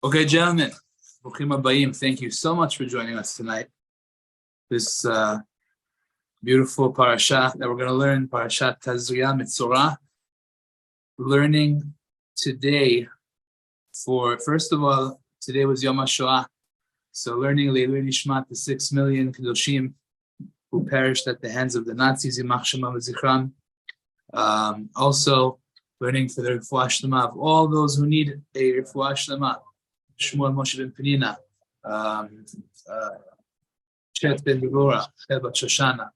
Okay, gentlemen, Bruchim Habayim, thank you so much for joining us tonight. This beautiful parasha that we're going to learn, Parashat Tazria-Metzora. Learning today first of all, today was Yom HaShoah. So learning Leilui Nishmat, the 6 million Kedoshim who perished at the hands of the Nazis, Yimach Shema V'Zichram. Also learning for the Refuah Shlema of all those who need a Refuah Shlema. Shmuel Moshe ben Penina, Chet ben Devorah, Chel bat Shoshana.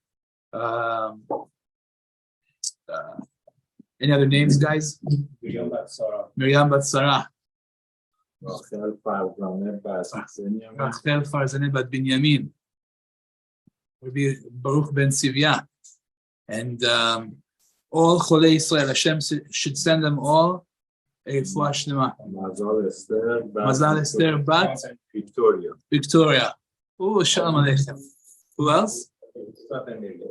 Any other names, guys? Miriam bat Sarah. Rachel Farzaneh bat Binyamin. Rabbi Baruch ben Sivya. And all Cholei Israel, Hashem should send them all a Refuah Shlema. Mazal Esther bat Victoria. Oh, Shalom Aleichem. Who else?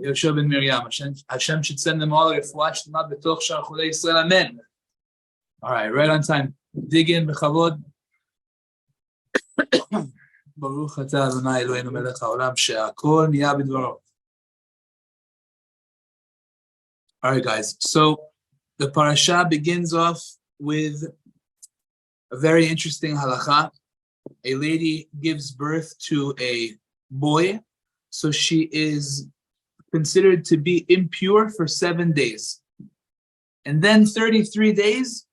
Yoshua ben Miriam. Hashem should send them all a Refuah Shlema b'toch shar Cholei Israel. Amen. All right, right on time. Dig in, b'chavod. Baruch atah Adonai Eloheinu melech haolam she'akol niya b'dvaro. All right, guys. So the parasha begins off with a very interesting halakha. A lady gives birth to a boy, so she is considered to be impure for 7 days. And then 33 days,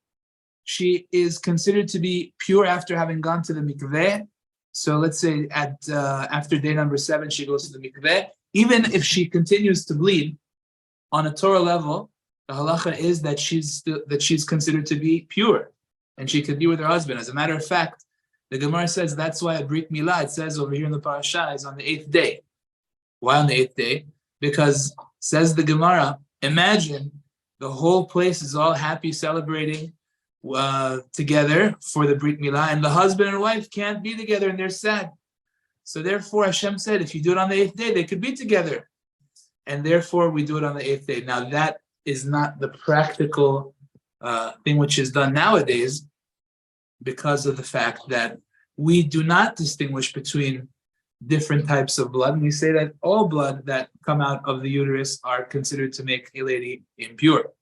she is considered to be pure after having gone to the mikveh. So let's say after day number 7, she goes to the mikveh. Even if she continues to bleed, on a Torah level, the halacha is that she's considered to be pure, and she could be with her husband. As a matter of fact, the Gemara says that's why a Brit Milah, it says over here in the parasha, is on the 8th day. Why on the 8th day? Because, says the Gemara, imagine the whole place is all happy celebrating together for the Brit Milah, and the husband and wife can't be together and they're sad. So therefore Hashem said, if you do it on the 8th day, they could be together. And therefore we do it on the 8th day. Now that is not the practical thing which is done nowadays, because of the fact that we do not distinguish between different types of blood. And we say that all blood that come out of the uterus are considered to make a lady impure.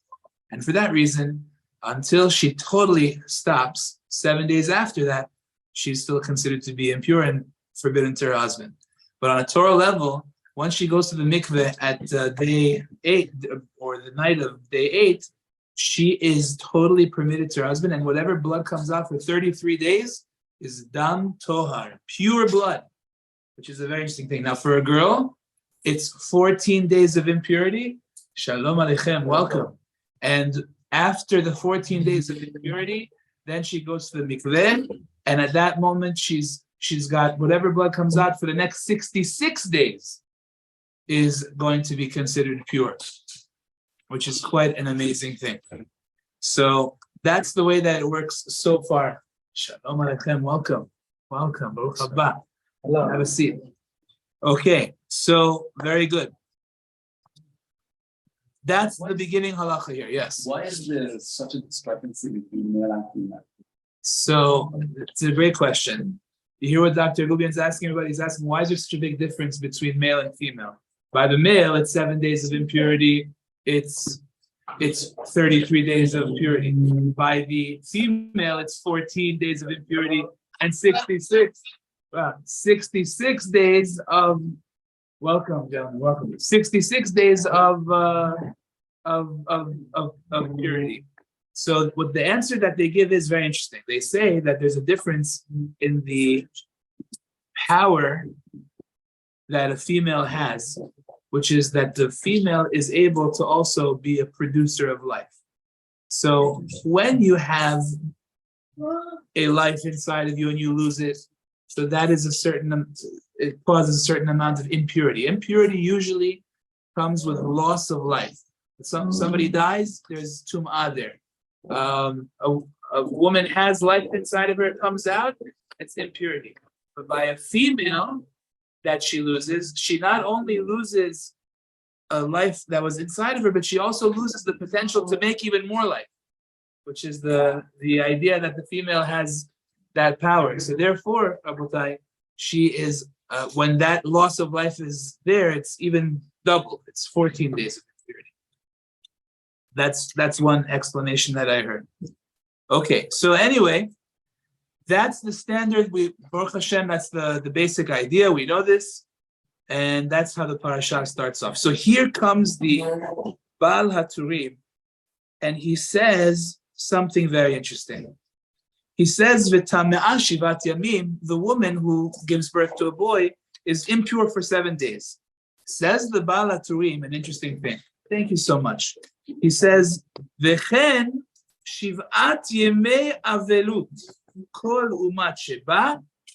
And for that reason, until she totally stops, 7 days after that, she's still considered to be impure and forbidden to her husband. But on a Torah level, once she goes to the mikveh at day 8 or the night of day 8, she is totally permitted to her husband, and whatever blood comes out for 33 days is dam tohar, pure blood, which is a very interesting thing. Now for a girl, it's 14 days of impurity. Shalom aleichem, welcome. And after the 14 days of impurity, then she goes to the mikveh, and at that moment she's got whatever blood comes out for the next 66 days is going to be considered pure, which is quite an amazing thing. So that's the way that it works so far. Shalom aleichem, welcome. Welcome, Baruch haba. Hello. Have a seat. Okay, so very good. That's the beginning halacha here, yes. Why is there such a discrepancy between male and female? So it's a great question. You hear what Dr. Gubian is asking everybody? He's asking, why is there such a big difference between male and female? By the male, it's 7 days of impurity. It's 33 days of purity. By the female, it's 14 days of impurity and 66 days of, welcome, gentlemen, welcome. 66 days of purity. So what the answer that they give is very interesting. They say that there's a difference in the power that a female has, which is that the female is able to also be a producer of life. So when you have a life inside of you and you lose it, so that is it causes a certain amount of impurity. Impurity usually comes with loss of life. Somebody dies, there's tum'ah there. A woman has life inside of her, it comes out, it's impurity. But by a female that she loses, she not only loses a life that was inside of her, but she also loses the potential to make even more life, which is the idea that the female has that power. So therefore, Rabotai, she is, when that loss of life is there, it's even double. It's 14 days of impurity. That's one explanation that I heard. Okay, so anyway, that's the standard. Baruch Hashem, that's the basic idea. We know this. And that's how the parasha starts off. So here comes the Baal HaTurim, and he says something very interesting. He says, "V'tame'ah shivat yamim," the woman who gives birth to a boy is impure for 7 days. Says the Baal HaTurim, an interesting thing. Thank you so much. He says, "V'chen shiv'at yemei avelut kol umat sheba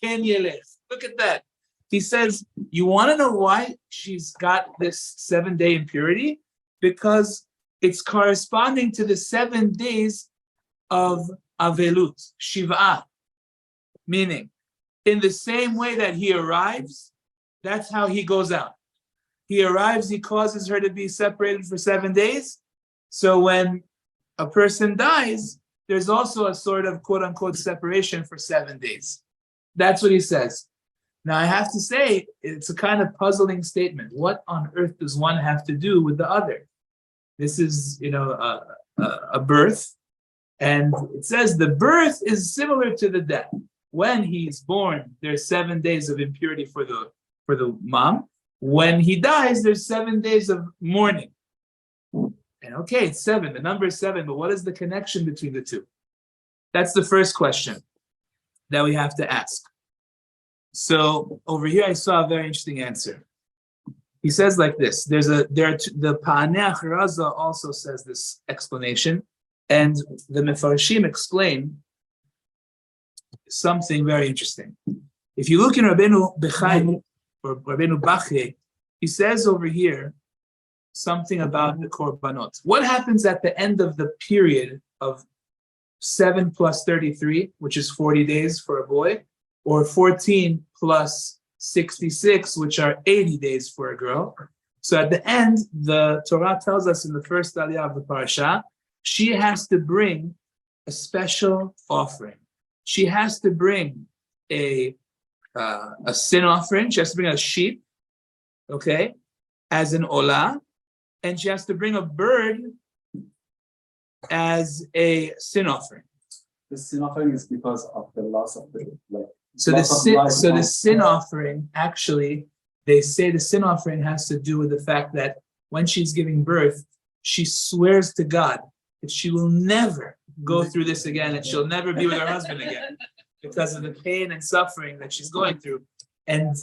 ken yelech." Look at that. He says, you want to know why she's got this 7-day impurity? Because it's corresponding to the 7 days of Avelut, Shiv'ah. Meaning, in the same way that he arrives, that's how he goes out. He arrives, he causes her to be separated for 7 days. So when a person dies, there's also a sort of quote-unquote separation for 7 days. That's what he says. Now, I have to say, it's a kind of puzzling statement. What on earth does one have to do with the other? This is, a birth, and it says the birth is similar to the death. When he's born, there's 7 days of impurity for the mom. When he dies, there's 7 days of mourning. And okay, it's 7. The number is 7, but what is the connection between the two? That's the first question that we have to ask. So over here, I saw a very interesting answer. He says like this. The Pa'aneh Raza also says this explanation, and the Mefarshim explain something very interesting. If you look in Rabbeinu Bechai or Rabbeinu Bachye, he says over here something about the korbanot. What happens at the end of the period of 7 plus 33, which is 40 days for a boy, or 14 plus 66, which are 80 days for a girl? So at the end, the Torah tells us in the first aliyah of the parasha, she has to bring a special offering. She has to bring a sin offering. She has to bring a sheep, okay, as an olah, and she has to bring a bird as a sin offering. The sin offering is because of the loss of the life. So the sin offering, actually, they say the sin offering has to do with the fact that when she's giving birth, she swears to God that she will never go through this again, and she'll never be with her husband again because of the pain and suffering that she's going through. And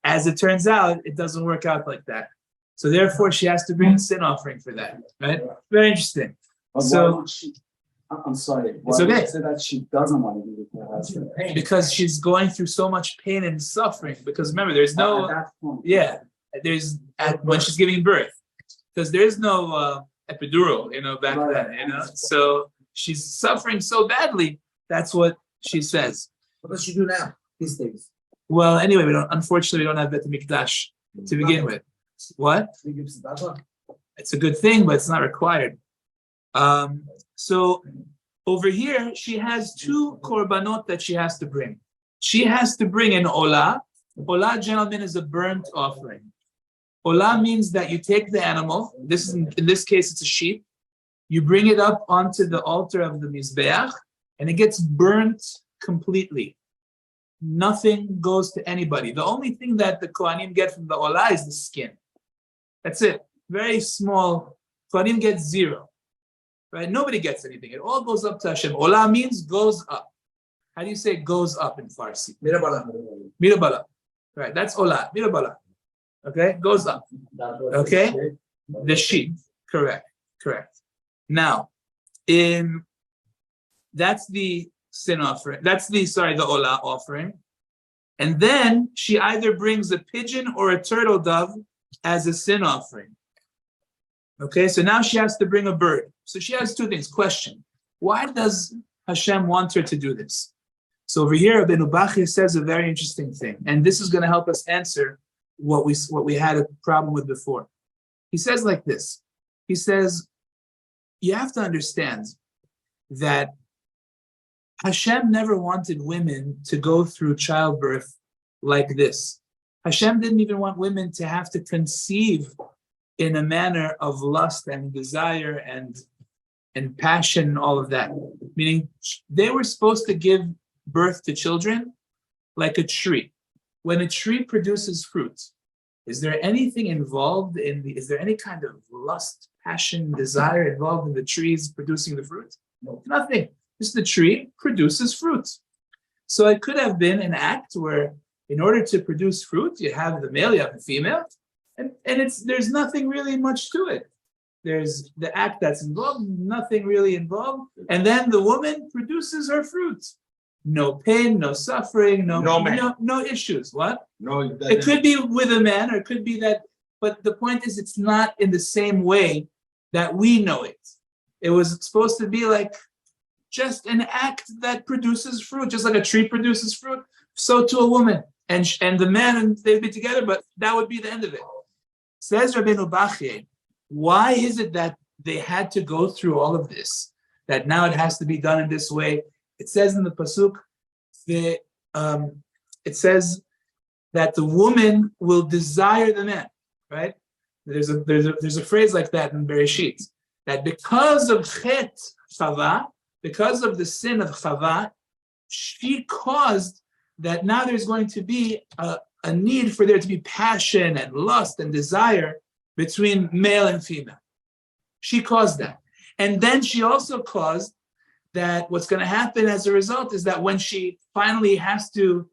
as it turns out, it doesn't work out like that. So therefore, she has to bring a sin offering for that, right? Very interesting. But so I'm sorry. It's okay. Why would you say that she doesn't want to be with her husband? Because she's going through so much pain and suffering. Because remember, there's no, at that point. When she's giving birth, because there's no epidural, back then, So she's suffering so badly. That's what she says. What does she do now these days? Well, anyway, unfortunately, we don't have Bet Mikdash to begin with. What? It's a good thing, but it's not required. So over here, she has 2 korbanot that she has to bring. She has to bring an olah. Olah, gentlemen, is a burnt offering. Olah means that you take the animal. In this case, it's a sheep. You bring it up onto the altar of the Mizbeach, and it gets burnt completely. Nothing goes to anybody. The only thing that the Kohanim get from the olah is the skin. That's it. Very small. Kohanim get 0. Right? Nobody gets anything. It all goes up to Hashem. Olah means goes up. How do you say goes up in Farsi? Mirabala. Mirabala. Right, that's olah. Mirabala. Okay, goes up. Okay, the sheep. Correct. Now, that's the sin offering. That's the olah offering. And then she either brings a pigeon or a turtle dove as a sin offering. Okay, so now she has to bring a bird. So she has 2 things. Question: why does Hashem want her to do this? So over here, Rabbeinu Bachya says a very interesting thing, and this is going to help us answer what we had a problem with before. He says like this. He says, you have to understand that Hashem never wanted women to go through childbirth like this. Hashem didn't even want women to have to conceive in a manner of lust and desire and passion and all of that. Meaning they were supposed to give birth to children like a tree. When a tree produces fruit, is there anything involved is there any kind of lust, passion, desire involved in the trees producing the fruit? No. Nothing. Just the tree produces fruit. So it could have been an act where in order to produce fruit, you have the male, you have the female, and there's nothing really much to it. There's the act that's involved, nothing really involved, and then the woman produces her fruit. No pain, no suffering, no issues. What? No, it could be with a man, or it could be that, but the point is it's not in the same way that we know it. It was supposed to be like just an act that produces fruit, just like a tree produces fruit, so to a woman. And the man, and they'd be together, but that would be the end of it. Says Rabbeinu Bachye, why is it that they had to go through all of this? That now it has to be done in this way? It says in the pasuk, it says that the woman will desire the man, right? There's a phrase like that in Bereshit, that because of Chet Chava, because of the sin of Chava, she caused that now there's going to be a need for there to be passion and lust and desire between male and female. She caused that. And then she also caused that what's going to happen as a result is that when she finally has to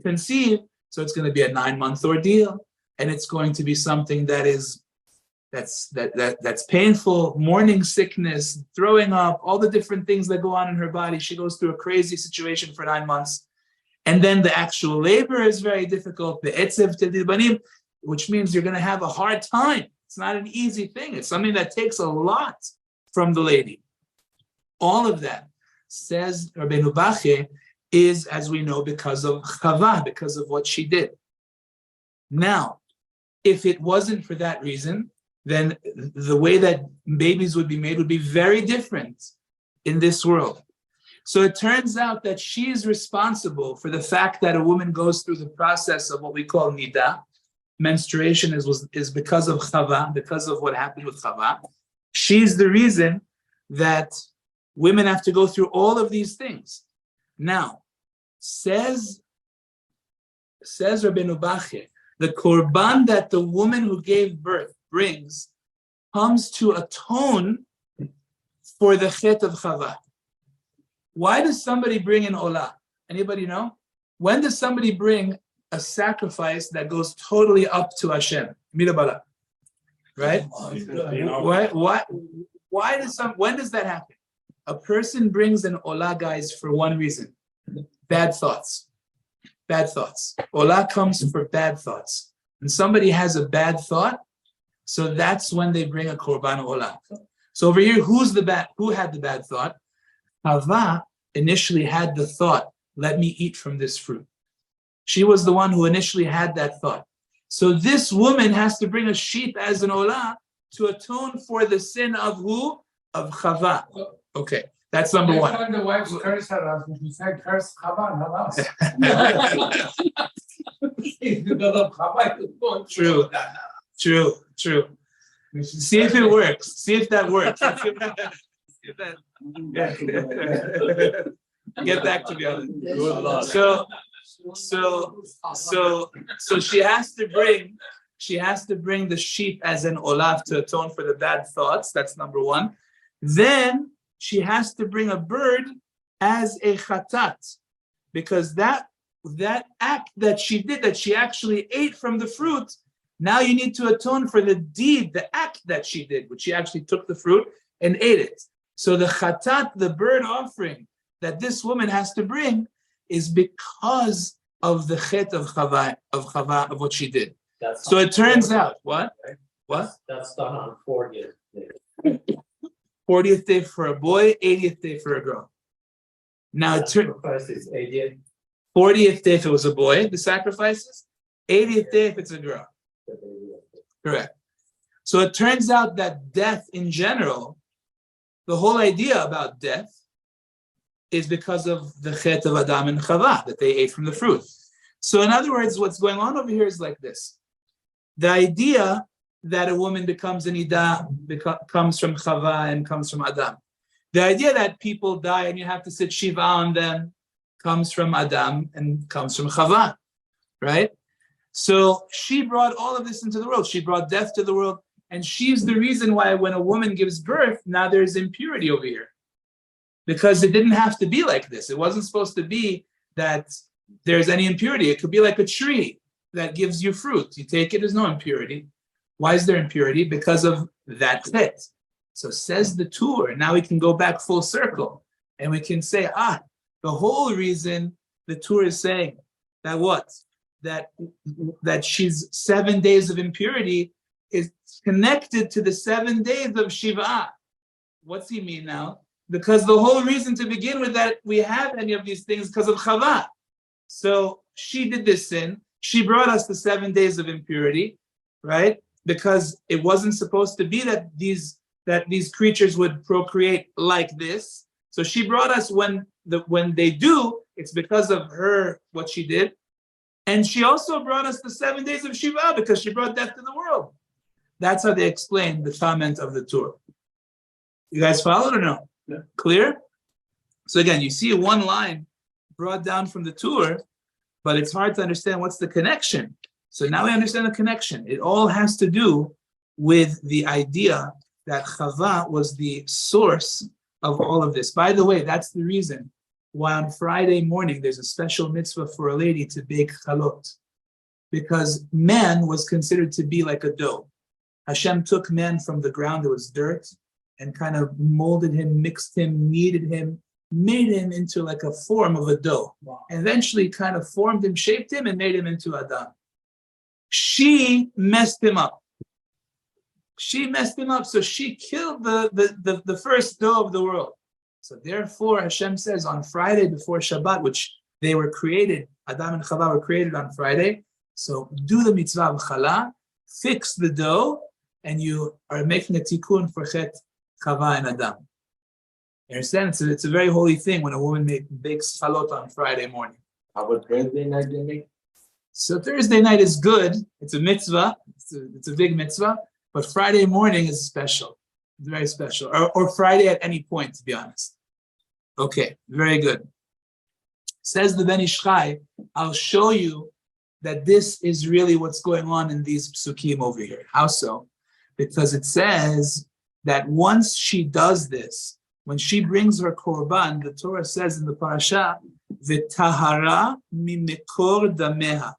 conceive, so it's going to be a 9-month ordeal, and it's going to be something that's painful, morning sickness, throwing up, all the different things that go on in her body. She goes through a crazy situation for 9 months. And then the actual labor is very difficult, the etzev tedil banim, which means you're going to have a hard time. It's not an easy thing. It's something that takes a lot from the lady. All of that, says Rabbeinu Bachye, is, as we know, because of Chava, because of what she did. Now, if it wasn't for that reason, then the way that babies would be made would be very different in this world. So it turns out that she is responsible for the fact that a woman goes through the process of what we call nida. Menstruation is because of Chava, because of what happened with Chava. She's the reason that women have to go through all of these things. Now, says Rabbeinu Bachye, the korban that the woman who gave birth brings comes to atone for the chet of Chava. Why does somebody bring an olah? Anybody know? When does somebody bring a sacrifice that goes totally up to Hashem? Mirabala. Right? When does that happen? A person brings an olah, guys, for one reason. Bad thoughts. Bad thoughts. Olah comes for bad thoughts. When somebody has a bad thought, so that's when they bring a korban olah. So over here, who had the bad thought? Chava initially had the thought, let me eat from this fruit. She was the one who initially had that thought. So this woman has to bring a sheep as an olah to atone for the sin of who? Of Chava. Okay, that's number one. When the wife cursed her husband, she said, curse Chava, not us. True. See if it works. See if that works. Get back to the other. So she has to bring the sheep as an olav to atone for the bad thoughts. That's number one. Then she has to bring a bird as a chatat, because that act that she did, that she actually ate from the fruit. Now you need to atone for the deed, the act that she did, which she actually took the fruit and ate it. So the chatat, the bird offering that this woman has to bring, is because of the chet of Chava, of what she did. So it turns out, what? That's done on 40th day. 40th day for a boy, 80th day for a girl. Now it turns Sacrifice is 80th. 40th day if it was a boy, the sacrifices, 80th day if it's a girl. Correct. So it turns out that death in general, the whole idea about death is because of the chet of Adam and Chava, that they ate from the fruit. So in other words, what's going on over here is like this. The idea that a woman becomes an Ida comes from Chava and comes from Adam. The idea that people die and you have to sit Shiva on them comes from Adam and comes from Chava, right? So she brought all of this into the world. She brought death to the world. And she's the reason why when a woman gives birth, now there's impurity over here. Because it didn't have to be like this. It wasn't supposed to be that there's any impurity. It could be like a tree that gives you fruit. You take it, there's no impurity. Why is there impurity? Because of that chet. So says the Tur. Now we can go back full circle. And we can say, the whole reason the Tur is saying that what? That she's 7 days of impurity is connected to the 7 days of Shiva. What's he mean now? Because the whole reason to begin with that we have any of these things because of Chava. So she did this sin. She brought us the 7 days of impurity, right? Because it wasn't supposed to be that these creatures would procreate like this. So she brought us when they do, it's because of her, what she did. And she also brought us the 7 days of Shiva because she brought death to the world. That's how they explain the comment of the Tur. You guys followed or no? Yeah. Clear? So again, you see one line brought down from the Tur, but it's hard to understand what's the connection. So now we understand the connection. It all has to do with the idea that Chava was the source of all of this. By the way, that's the reason why on Friday morning there's a special mitzvah for a lady to bake chalot. Because man was considered to be like a dough. Hashem took man from the ground, it was dirt, and kind of molded him, mixed him, kneaded him, made him into like a form of a dough. Wow. And eventually kind of formed him, shaped him, and made him into Adam. She messed him up. So she killed the first dough of the world. So therefore, Hashem says on Friday before Shabbat, which they were created, Adam and Chava were created on Friday. So do the mitzvah of challah, fix the dough, and you are making a tikkun for chet Chava and Adam. You understand? It's a very holy thing when a woman bakes chalot on Friday morning. How about Thursday night, Jimmy? So Thursday night is good. It's a mitzvah. It's a big mitzvah. But Friday morning is special. It's very special. Or Friday at any point, to be honest. Okay, very good. Says the Ben Ish Chai, I'll show you that this is really what's going on in these psukim over here. How so? Because it says that once she does this, when she brings her korban, the Torah says in the parasha, "V'tahara mimekor dameha."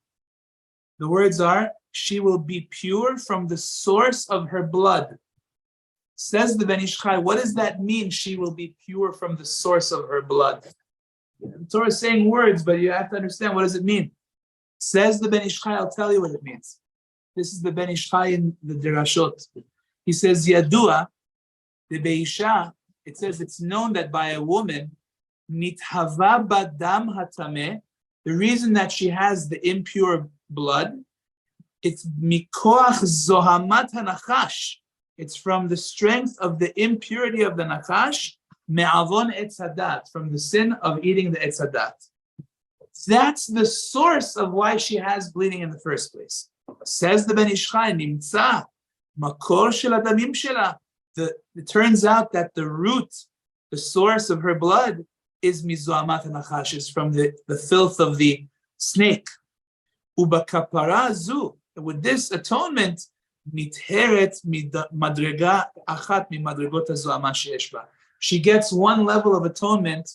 The words are, she will be pure from the source of her blood. Says the Ben Ish Chai, what does that mean? She will be pure from the source of her blood. The Torah is saying words, but you have to understand, what does it mean? Says the Ben Ish Chai, I'll tell you what it means. This is the Ben Ish Chai in the Derashot. He says, Yadua, the Beisha, it says it's known that by a woman, nithava badam hatame, the reason that she has the impure blood, it's mikoach zohamat hanachash. It's from the strength of the impurity of the nachash, me'avon etz hadat, from the sin of eating the etz hadat. That's the source of why she has bleeding in the first place. Says the Ben Ish Chai, nimtza, makor shel adamim shela. It turns out that the root, the source of her blood, is mizoamat hanachash, is from the filth of the snake. Uba kapara zu, with this atonement, nitheret madrega achat mi madregot hazoama sheyesh ba. She gets one level of atonement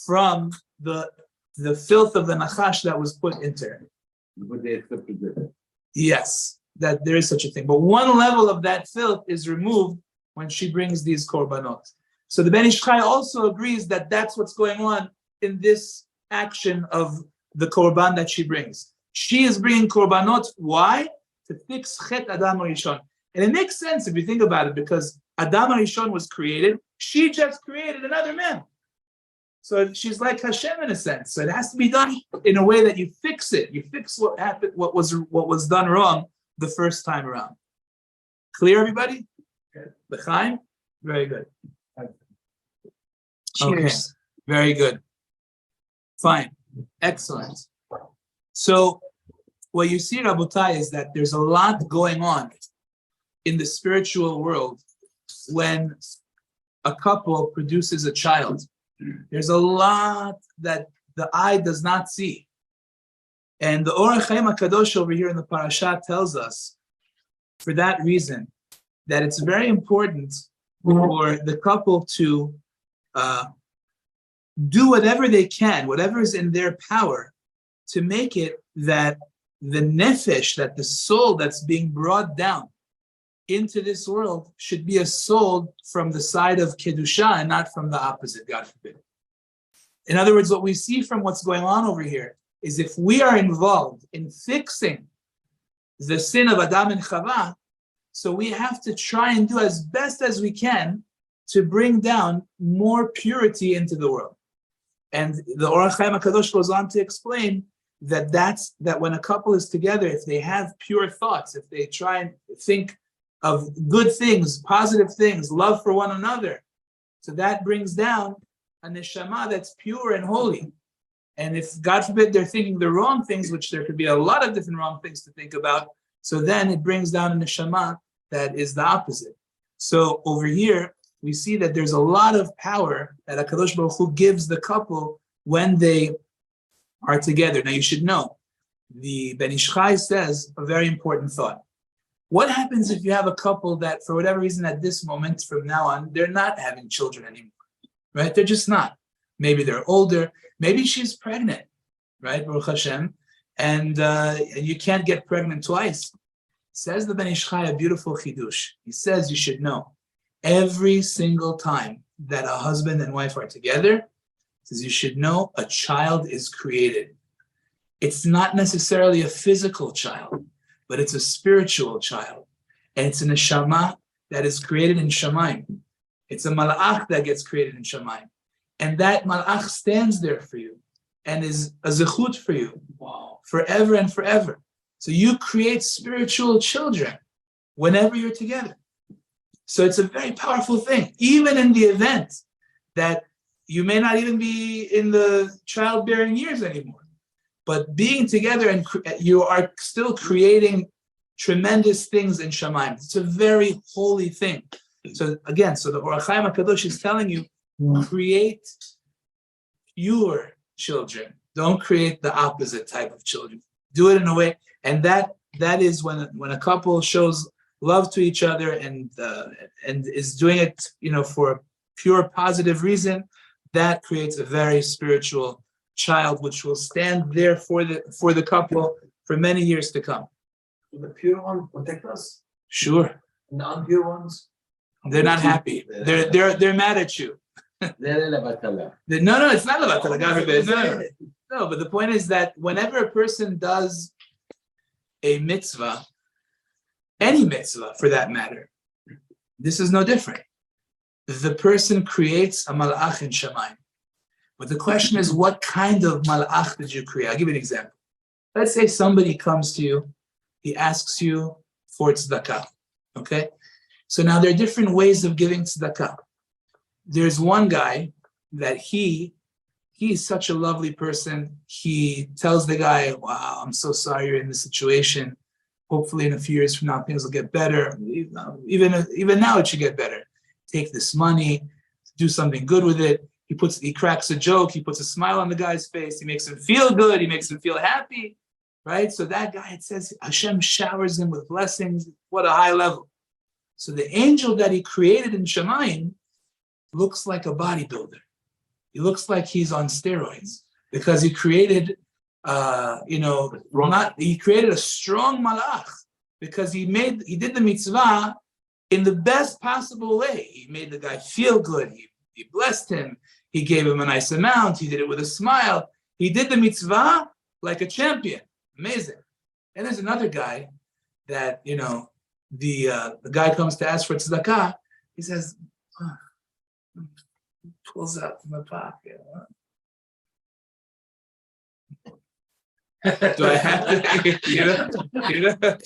from the filth of the nachash that was put into her. Yes, that there is such a thing. But one level of that filth is removed when she brings these korbanot. So the Ben Ish Chai also agrees that that's what's going on in this action of the korban that she brings. She is bringing korbanot. Why? To fix chet Adam Rishon. And it makes sense if you think about it, because Adam Rishon was created. She just created another man. So she's like Hashem in a sense. So it has to be done in a way that you fix it. You fix what happened, what was done wrong the first time around. Clear, everybody? L'chaim? Very good. Cheers. Very good. Fine. Excellent. So what you see, Rabotai, is that there's a lot going on in the spiritual world when a couple produces a child. There's a lot that the eye does not see. And the Orach Chaim HaKadosh over here in the Parashat tells us, for that reason, that it's very important for the couple to do whatever they can, whatever is in their power, to make it that the nefesh, that the soul that's being brought down into this world, should be a soul from the side of Kedusha and not from the opposite, God forbid. In other words, what we see from what's going on over here is if we are involved in fixing the sin of Adam and Chava, so we have to try and do as best as we can to bring down more purity into the world. And the Orach Chaim HaKadosh goes on to explain that when a couple is together, if they have pure thoughts, if they try and think of good things, positive things, love for one another, so that brings down a neshama that's pure and holy. And if, God forbid, they're thinking the wrong things, which there could be a lot of different wrong things to think about, so then it brings down a neshama that is the opposite. So over here, we see that there's a lot of power that HaKadosh Baruch Hu gives the couple when they are together. Now you should know, the Ben Ish Chai says a very important thought. What happens if you have a couple that, for whatever reason, at this moment, from now on, they're not having children anymore, right? They're just not. Maybe they're older. Maybe she's pregnant, right? Baruch Hashem. And you can't get pregnant twice. Says the Ben Ish Chai a beautiful chidush. He says you should know, every single time that a husband and wife are together, says you should know a child is created. It's not necessarily a physical child, but it's a spiritual child. And it's a neshama that is created in Shamayim. It's a malach that gets created in Shamayim. And that malach stands there for you and is a zechut for you forever and forever. So you create spiritual children whenever you're together. So it's a very powerful thing, even in the event that you may not even be in the childbearing years anymore. But being together, and you are still creating tremendous things in Shamayim. It's a very holy thing. So again, so the Orach Chaim HaKadosh is telling you, create pure children. Don't create the opposite type of children. Do it in a way, and that is when a couple shows love to each other and is doing it, for pure positive reason, that creates a very spiritual child, which will stand there for the couple for many years to come. The pure ones protect us. Sure. And the impure ones, They're not happy. They're mad at you. No, it's not levatala. God forbid. No, but the point is that whenever a person does a mitzvah, any mitzvah for that matter, this is no different. The person creates a malach in Shamayim. But the question is, what kind of malach did you create? I'll give you an example. Let's say somebody comes to you, he asks you for tzedakah, okay? So now there are different ways of giving tzedakah. There's one guy that he's such a lovely person. He tells the guy, wow, I'm so sorry you're in this situation. Hopefully in a few years from now, things will get better. Even now it should get better. Take this money, do something good with it. He cracks a joke, he puts a smile on the guy's face, he makes him feel good, he makes him feel happy, right? So that guy, it says, Hashem showers him with blessings. What a high level. So the angel that he created in Shamayim looks like a bodybuilder. He looks like he's on steroids because he created, he created a strong malach because he did the mitzvah in the best possible way. He made the guy feel good. He blessed him. He gave him a nice amount. He did it with a smile. He did the mitzvah like a champion. Amazing. And there's another guy that, the guy comes to ask for tzedakah. He says, pulls out from the pocket. Do I have to,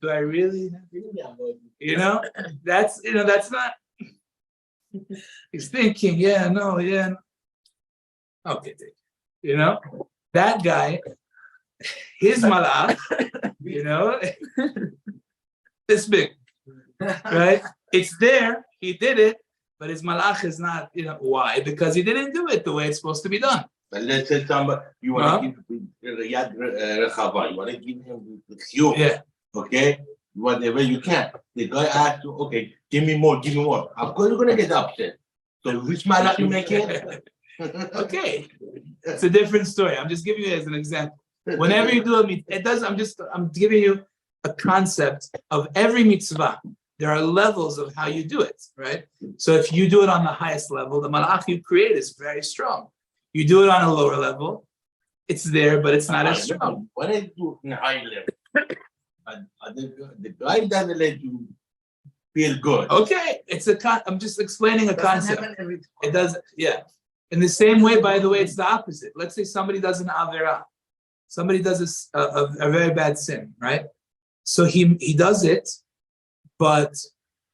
do I really have to? That's not, he's thinking, Okay, you know, that guy, his malach, you know, this big, right? It's there, he did it, but his malach is not, you know, why? Because he didn't do it the way it's supposed to be done. But let's say somebody, you want to give Riyad Rechava, you want to give him the chiyuv, Yeah. okay? Whatever you can. The guy asked you, okay, give me more. Of course, you're going to get upset. So which malach you making? Okay, it's a different story. I'm just giving you as an example. Whenever you do a mitzvah, it does. I'm giving you a concept of every mitzvah. There are levels of how you do it, right? So if you do it on the highest level, the malach you create is very strong. You do it on a lower level, it's there, but it's not as strong. What I do in a high level, the guy doesn't let you feel good. Okay, I'm just explaining a concept. It doesn't, yeah. In the same way, by the way, it's the opposite. Let's say somebody does an avera. Somebody does a very bad sin, right? So he does it, but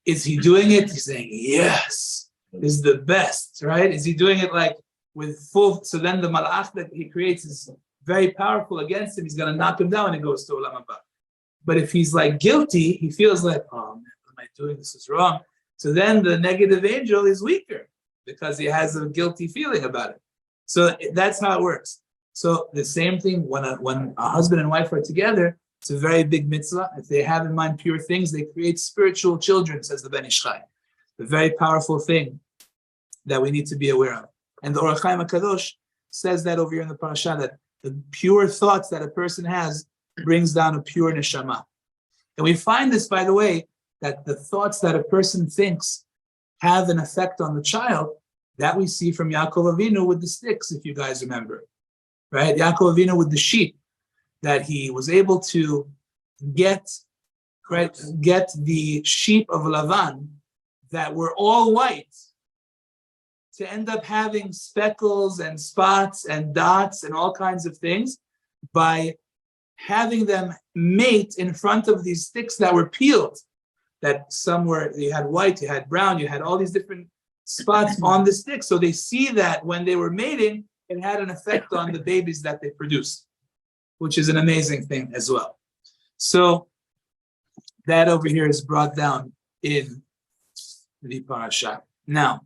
is he doing it? He's saying, yes, this is the best, right? Is he doing it like with full, so then the malach that he creates is very powerful against him. He's going to knock him down and it goes to Olam Haba. But if he's like guilty, he feels like, oh man, what am I doing? This is wrong. So then the negative angel is weaker because he has a guilty feeling about it. So that's how it works. So the same thing when a husband and wife are together, it's a very big mitzvah. If they have in mind pure things, they create spiritual children, says the Ben Ish Chai. A very powerful thing that we need to be aware of. And the Or HaChaim HaKadosh says that over here in the Parashat, that the pure thoughts that a person has brings down a pure neshama. And we find this, by the way, that the thoughts that a person thinks have an effect on the child, that we see from Yaakov Avinu with the sticks, if you guys remember. Right? Yaakov Avinu with the sheep, that he was able to get the sheep of Lavan that were all white to end up having speckles and spots and dots and all kinds of things by having them mate in front of these sticks that were peeled. That some were, you had white, you had brown, you had all these different spots on the stick. So they see that when they were mating, it had an effect on the babies that they produced, which is an amazing thing as well. So that over here is brought down in the Parashat. Now,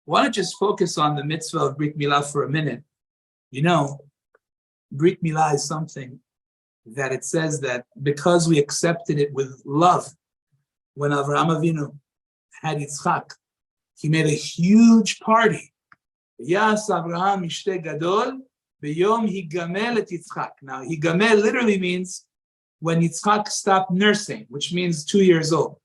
I want to just focus on the mitzvah of Brit Milah for a minute. You know, Brit Milah is something that it says that because we accepted it with love, when Avraham Avinu had Yitzchak, he made a huge party. Yas Avraham Ishte Gadol B'yom Higamel et Yitzchak. Now, Higamel literally means when Yitzchak stopped nursing, which means 2 years old.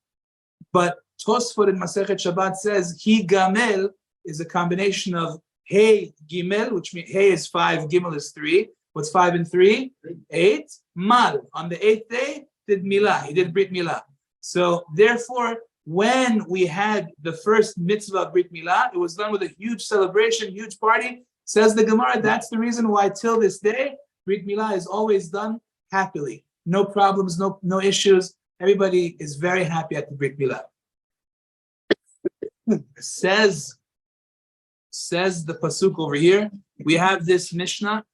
But Tosfot in Masechet Shabbat says Higamel is a combination of Hey Gimel, which means Hey is 5, Gimel is 3. What's 5 and 3? 8. Mal. On the 8th day, did Milah. He did Brit Milah. So therefore, when we had the first mitzvah of Brit Milah, it was done with a huge celebration, huge party. Says the Gemara, that's the reason why till this day, Brit Milah is always done happily. No problems, no issues. Everybody is very happy at the Brit Milah. Says the pasuk over here, we have this Mishnah,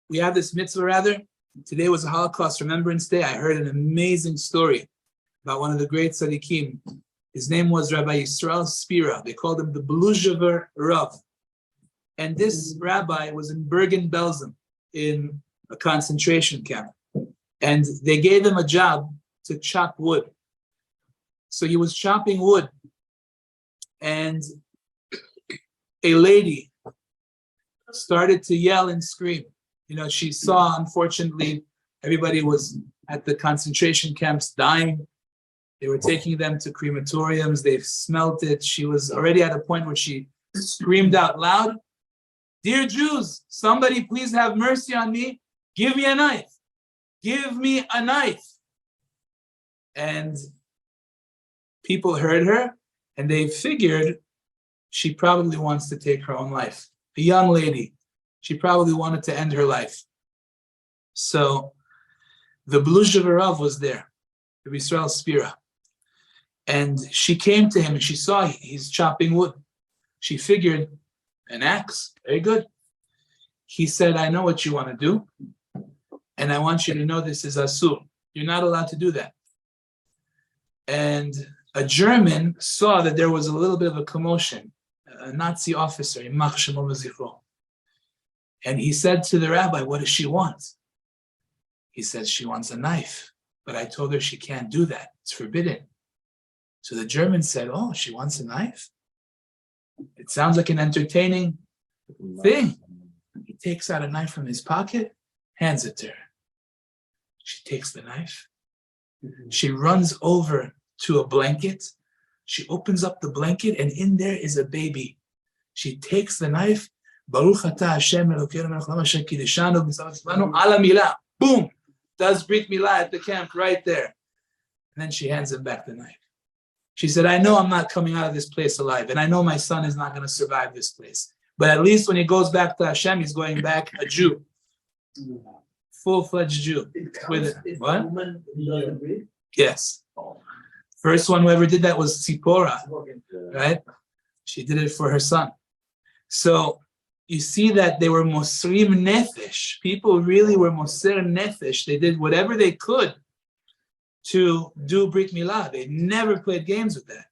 we have this mitzvah rather. Today was a Holocaust Remembrance Day. I heard an amazing story about one of the great tzaddikim. His name was Rabbi Yisrael Spira. They called him the Beluzhever Rav. And this rabbi was in Bergen-Belsen in a concentration camp. And they gave him a job to chop wood. So he was chopping wood. And a lady started to yell and scream. You know, she saw, unfortunately, everybody was at the concentration camps dying. They were taking them to crematoriums. They smelt it. She was already at a point where she screamed out loud, "Dear Jews, somebody please have mercy on me. Give me a knife. Give me a knife." And people heard her, and they figured she probably wants to take her own life. A young lady. She probably wanted to end her life. So the Beluzhever Rav was there, Rabbi Yisrael Spira. And she came to him and she saw he's chopping wood. She figured, an axe, very good. he said, I know what you want to do, and I want you to know this is asur. You're not allowed to do that. And a German saw that there was a little bit of a commotion, a Nazi officer, and he said to the rabbi, what does she want? He said, she wants a knife, but I told her she can't do that. It's forbidden. So the German said, oh, she wants a knife? It sounds like an entertaining thing. He takes out a knife from his pocket, hands it to her. She takes the knife. She runs over to a blanket. She opens up the blanket, and in there is a baby. She takes the knife. Baruch atah Hashem Elokeinu melech haolam asher kiddushanu b'mitzvot ala milah. Boom! Does Brit Milah at the camp right there. And then she hands him back the knife. She said, I know I'm not coming out of this place alive, and I know my son is not going to survive this place. But at least when he goes back to Hashem, he's going back a Jew. Full-fledged Jew. With what? Yes. First one who ever did that was Tzipora, right? She did it for her son. So you see that they were Mosrim Nefesh. People really were Moser Nefesh. They did whatever they could to do Brit Milah. They never played games with that.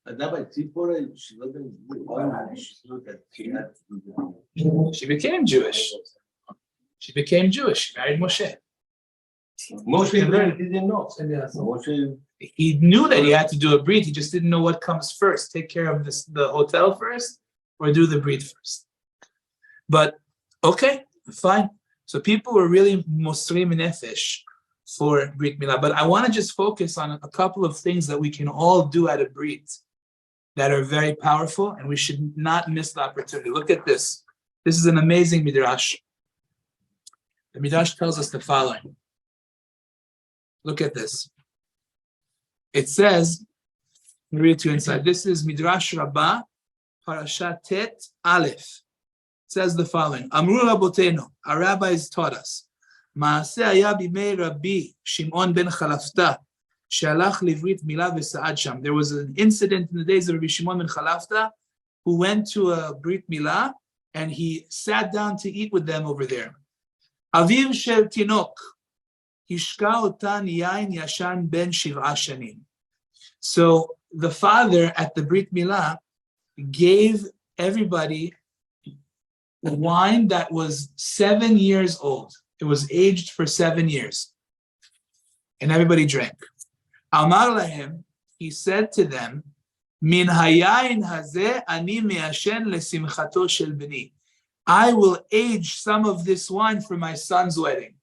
She became Jewish. She became Jewish. She married Moshe. Most people didn't know. He knew that he had to do a Brit. He just didn't know what comes first. Take care of the hotel first or do the Brit first. But, okay, fine. So people were really Mosrim Nefesh for Brit Milah. But I want to just focus on a couple of things that we can all do at a Brit that are very powerful, and we should not miss the opportunity. Look at this. This is an amazing Midrash. The Midrash tells us the following. Look at this. It says, let me read it to you inside. This is Midrash Rabbi, Parashat Tet Aleph. It says the following. Amru Rabotenu, our rabbis taught us. Maaseh haya bimei Rabbi Shimon ben Chalafta, she'alach livrit milah v'sa'ad sham. There was an incident in the days of Rabbi Shimon ben Chalafta who went to a Brit Milah and he sat down to eat with them over there. Aviv shel tinok, hishka otan yain yashan ben shiv'a shanim. So the father at the Brit Milah gave everybody wine that was 7 years old. It was aged for 7 years. And everybody drank. Amar lahem, he said to them, Min hayayin hazeh ani me'ashen lesimchato shel bni. I will age some of this wine for my son's wedding.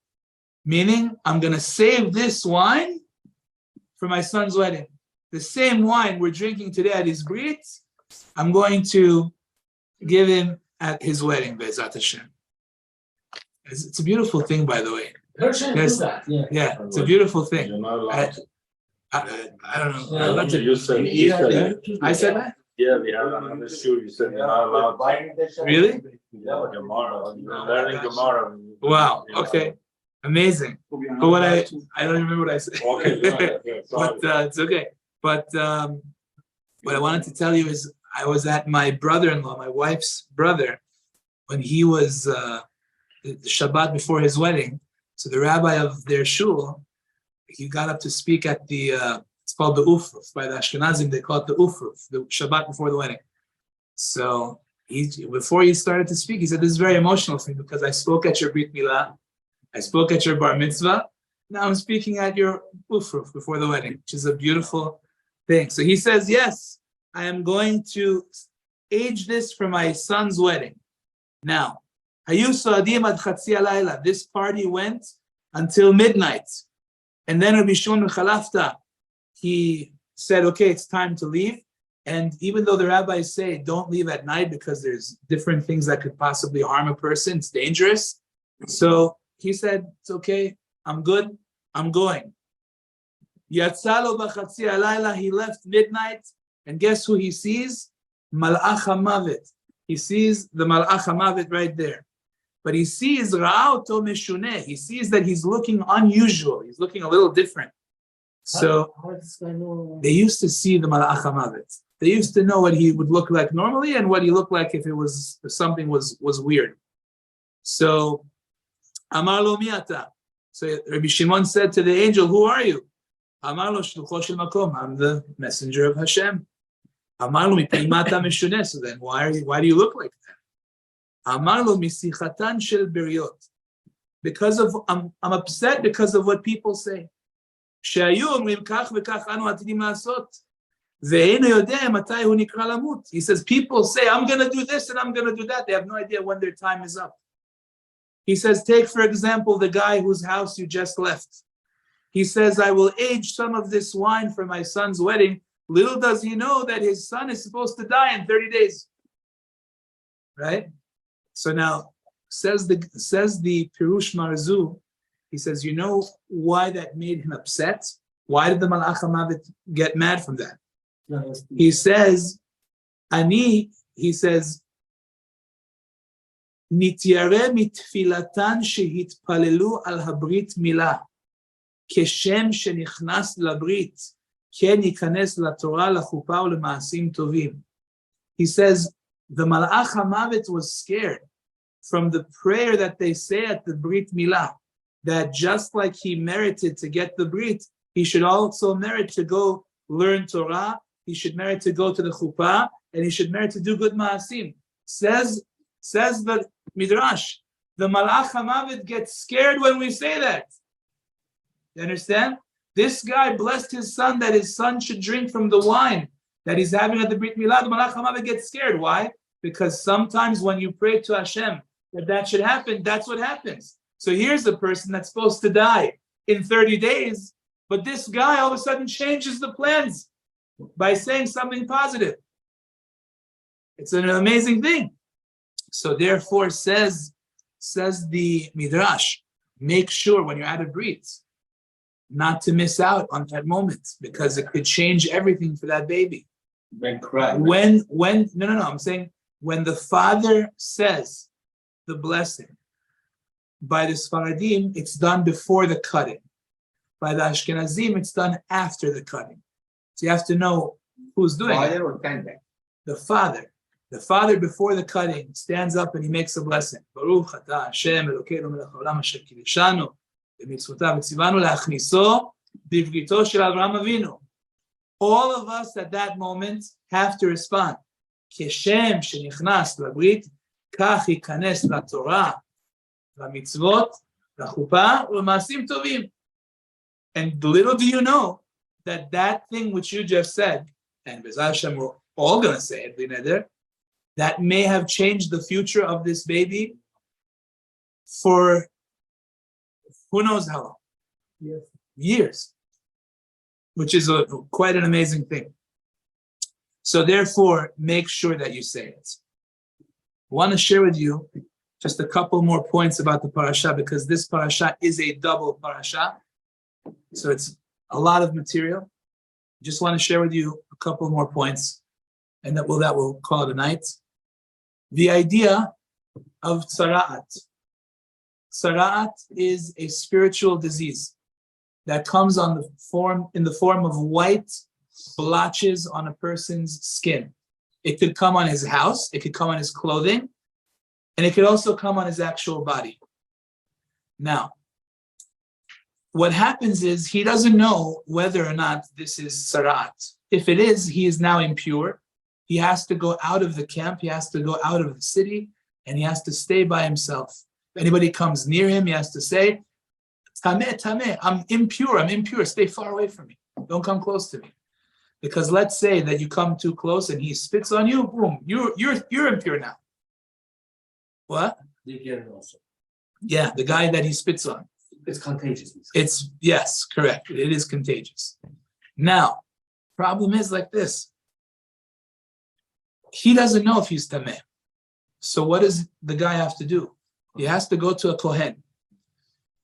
Meaning, I'm going to save this wine for my son's wedding. The same wine we're drinking today at his Brit, I'm going to give him at his wedding, Be'ezat Hashem. It's a beautiful thing, by the way. Yes. Yeah, it's a beautiful thing. You're not allowed to. I don't know. Yeah, I'd You said that. I said that? Yeah, we have another shoe. You said you're not allowed to. Really? Yeah, Gemara. You're learning Gemara. Wow. Okay. Amazing. But what I don't remember what I said. Okay, yeah, But it's okay. But what I wanted to tell you is I was at my brother-in-law, my wife's brother, when he was the Shabbat before his wedding. So the rabbi of their shul, he got up to speak at the, it's called the Ufruf. By the Ashkenazim, they call it the Ufruf, the Shabbat before the wedding. So before he started to speak, he said, this is very emotional for me because I spoke at your Brit Milah, I spoke at your Bar Mitzvah, now I'm speaking at your Ufruf before the wedding, which is a beautiful thing. So he says, yes, I am going to age this for my son's wedding. Now, this party went until midnight. And then Rabbi Shimon ben Chalafta, he said, okay, it's time to leave. And even though the rabbis say, don't leave at night because there's different things that could possibly harm a person, it's dangerous. So he said, it's okay, I'm good, I'm going. Yatzalo b'chatzi alayla, he left midnight, and guess who he sees? Mal'ach HaMavet. He sees the Mal'ach HaMavet right there. But he sees Ra'ato Meshuneh. He sees that he's looking unusual. He's looking a little different. So they used to see the Mal'ach HaMavet. They used to know what he would look like normally and what he looked like if something was weird. So, Amar lo mi ata. So Rabbi Shimon said to the angel, "Who are you?" Amar lo shlucho shel makom. I'm the messenger of Hashem. Amar lo mipnei ma ata meshuneh. So then, why do you look like that? Amar lo misichatan shel beriot. Because of I'm upset because of what people say. Shehayu omrim kach v'kach anu atidim la'asot. He says, people say, I'm going to do this and I'm going to do that. They have no idea when their time is up. He says, take, for example, the guy whose house you just left. He says, I will age some of this wine for my son's wedding. Little does he know that his son is supposed to die in 30 days. Right? So now, says the Pirush Marzu, he says, you know why that made him upset? Why did the Malach HaMavet get mad from that? He says, Nityare mitfilatan shehitpalelu al habrit milah, keshem shenichnas labrit, ken yikanes laTorah lachupa ulemaasim tovim. He says, the Malach HaMavet was scared from the prayer that they say at the Brit Milah, that just like he merited to get the Brit, he should also merit to go learn Torah, he should merit to go to the chuppah, and he should merit to do good ma'asim. Says the Midrash, the Malach HaMavet gets scared when we say that. You understand? This guy blessed his son that his son should drink from the wine that he's having at the Brit Milah. The Malach HaMavet gets scared. Why? Because sometimes when you pray to Hashem that should happen, that's what happens. So here's a person that's supposed to die in 30 days, but this guy all of a sudden changes the plans by saying something positive. It's an amazing thing. So therefore, says the Midrash, make sure when you're at a brit not to miss out on that moment, because it could change everything for that baby. Then cry. No, I'm saying when the father says the blessing, by the Sfaradim, it's done before the cutting. By the Ashkenazim, it's done after the cutting. So you have to know who's doing it. Or The father. The father before the cutting stands up and he makes a blessing. Baruch atah Hashem Elokeinu melech haolam asher kiddushanu b'mitzvotav v'tzivanu le'achniso b'vrito shel Avraham Avinu. All of us at that moment have to respond. Keshem shenichnas labrit, kach yikanes laTorah, lamitzvot, lachuppah, u'lemaasim tovim. And little do you know that thing which you just said, and B'ezras Hashem we're all going to say it, b'nei neder, that may have changed the future of this baby for who knows how long? Years. Which is quite an amazing thing. So therefore, make sure that you say it. I want to share with you just a couple more points about the parasha, because this parasha is a double parasha. So it's a lot of material. Just want to share with you a couple more points, and that will call it a night. The idea of tzara'at. Tzara'at is a spiritual disease that comes in the form of white blotches on a person's skin. It could come on his house, it could come on his clothing, and it could also come on his actual body. Now, what happens is he doesn't know whether or not this is tzara'at. If it is, he is now impure. He has to go out of the camp, he has to go out of the city, and he has to stay by himself. If anybody comes near him, he has to say, Tameh, I'm impure, stay far away from me. Don't come close to me. Because let's say that you come too close and he spits on you, boom, you're impure now. What? You get it also. Yeah, the guy that he spits on. It's contagious. Yes, correct. It is contagious. Now, problem is like this. He doesn't know if he's tameh. So what does the guy have to do? He has to go to a kohen.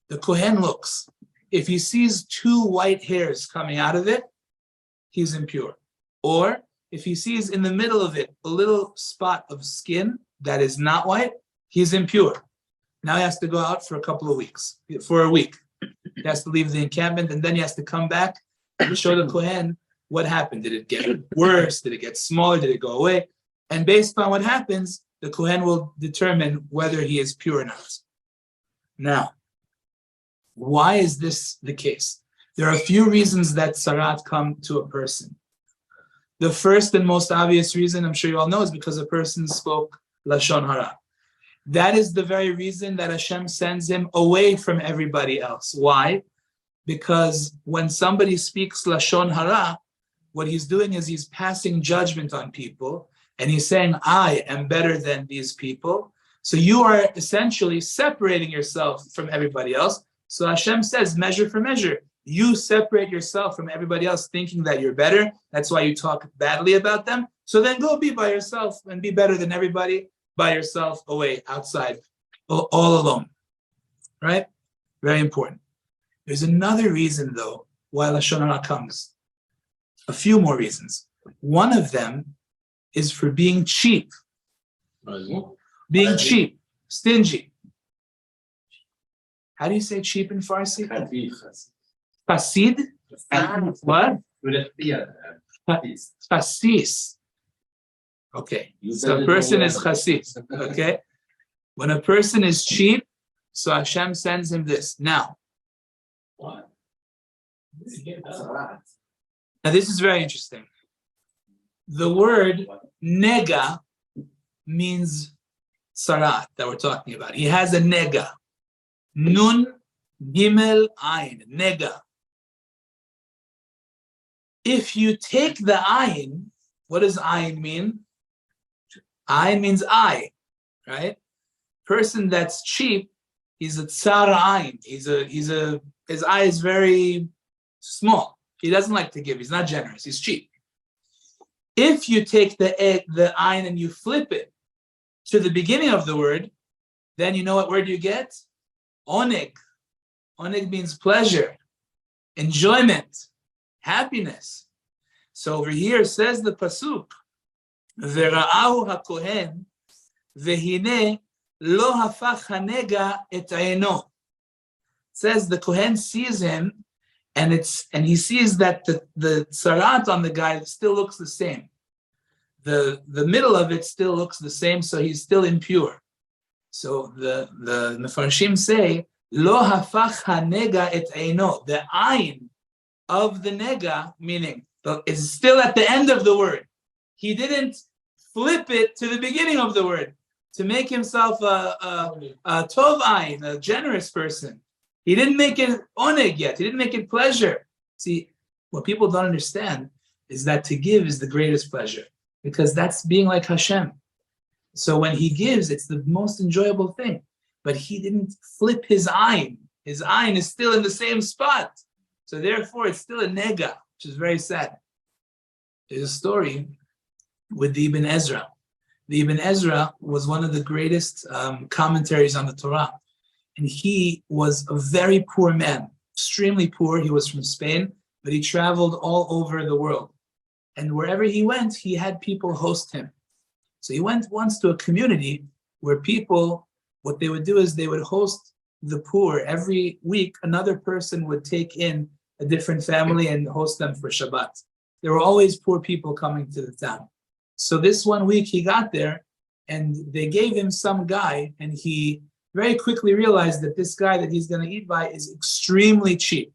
The kohen looks. If he sees 2 white hairs coming out of it, he's impure. Or if he sees in the middle of it a little spot of skin that is not white, he's impure. Now he has to go out for a week. He has to leave the encampment, and then he has to come back and show the kohen what happened. Did it get worse? Did it get smaller? Did it go away? And based on what happens, the Kohen will determine whether he is pure or not. Now, why is this the case? There are a few reasons that sarat come to a person. The first and most obvious reason, I'm sure you all know, is because a person spoke Lashon Hara. That is the very reason that Hashem sends him away from everybody else. Why? Because when somebody speaks Lashon Hara, what he's doing is he's passing judgment on people, and he's saying, I am better than these people. So you are essentially separating yourself from everybody else. So Hashem says, measure for measure. You separate yourself from everybody else thinking that you're better. That's why you talk badly about them. So then go be by yourself and be better than everybody by yourself away, outside, all alone. Right? Very important. There's another reason, though, why Lashon Hara comes. A few more reasons. One of them is for being cheap. Being cheap, stingy. How do you say cheap in Farsi? Fasid? What? Chasis. Okay, so a person is chasis. Okay, when a person is cheap, so Hashem sends him this. Now, this is very interesting. The word nega means sarat that we're talking about. He has a nega. Nun, gimel, ayin. Nega. If you take the ayin, what does ayin mean? Ayin means eye, right? Person that's cheap, he's a tsar ayin. His eye is very small. He doesn't like to give. He's not generous. He's cheap. If you take the ayin and you flip it to the beginning of the word, then you know what word you get? Oneg. Oneg means pleasure, enjoyment, happiness. So over here says the pasuk, Vera'ahu hakohen, vehine lo hafach hanega et ayno. Says the Kohen sees him, and he sees that the sarat on the guy still looks the same. The middle of it still looks the same, so he's still impure. So the Mefarshim say, Lo hafach hanega et eino. The ayin of the nega, meaning is still at the end of the word. He didn't flip it to the beginning of the word to make himself a tov ayin, a generous person. He didn't make it oneg yet. He didn't make it pleasure. See, what people don't understand is that to give is the greatest pleasure, because that's being like Hashem. So when he gives, it's the most enjoyable thing. But he didn't flip his ayin. His ayin is still in the same spot. So therefore, it's still a nega, which is very sad. There's a story with the Ibn Ezra. The Ibn Ezra was one of the greatest commentaries on the Torah. And he was a very poor man, extremely poor. He was from Spain, but he traveled all over the world. And wherever he went, he had people host him. So he went once to a community where people, what they would do is they would host the poor. Every week, another person would take in a different family and host them for Shabbat. There were always poor people coming to the town. So this one week he got there and they gave him some guy, and he very quickly realized that this guy that he's going to eat by is extremely cheap.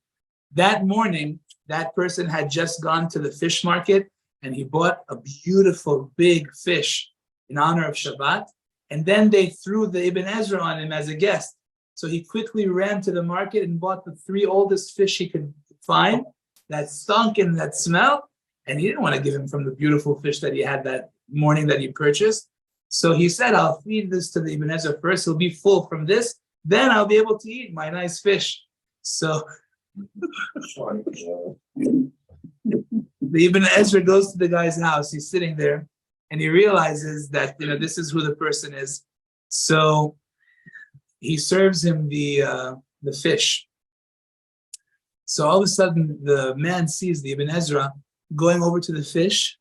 That morning, that person had just gone to the fish market and he bought a beautiful big fish in honor of Shabbat. And then they threw the Ibn Ezra on him as a guest. So he quickly ran to the market and bought the 3 oldest fish he could find that stunk in that smell. And he didn't want to give him from the beautiful fish that he had that morning that he purchased. So he said, I'll feed this to the Ibn Ezra first. He'll be full from this. Then I'll be able to eat my nice fish. So the Ibn Ezra goes to the guy's house. He's sitting there and he realizes that, this is who the person is. So he serves him the fish. So all of a sudden, the man sees the Ibn Ezra going over to the fish,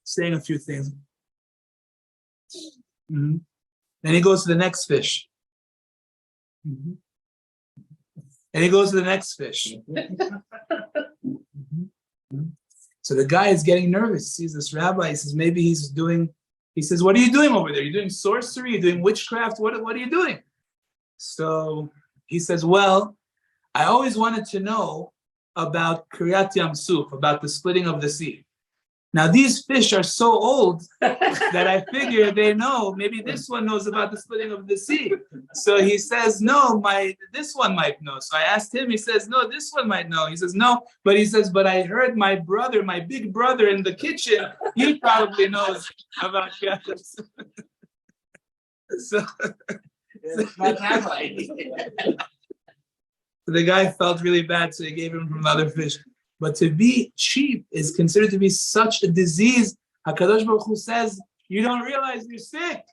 saying a few things. Mm-hmm. Then he goes to the next fish. Mm-hmm. And he goes to the next fish. Mm-hmm. So the guy is getting nervous. He sees this rabbi. He says, maybe he's doing He says, what are you doing over there? You're doing sorcery, you're doing witchcraft, what are you doing? So he says, well, I always wanted to know about Kiryat Yam Suf, about the splitting of the sea. Now these fish are so old that I figure they know, maybe this one knows about the splitting of the sea. So he says, no, this one might know. So I asked him, he says, no, this one might know. He says, no, but he says, but I heard my brother, my big brother in the kitchen, he probably knows about Kiryat Yam Suf. So the guy felt really bad, so he gave him from another fish. But to be cheap is considered to be such a disease. HaKadosh Baruch Hu says, you don't realize you're sick.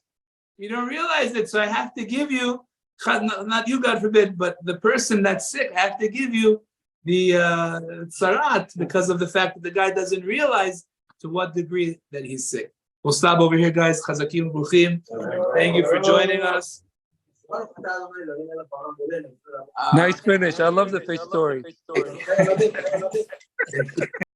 You don't realize it, so I have to give you, not you, God forbid, but the person that's sick, I have to give you the tzarat because of the fact that the guy doesn't realize to what degree that he's sick. We'll stop over here, guys. Chazakim Bruchim. Thank you for joining us. Nice finish. I love the fish story.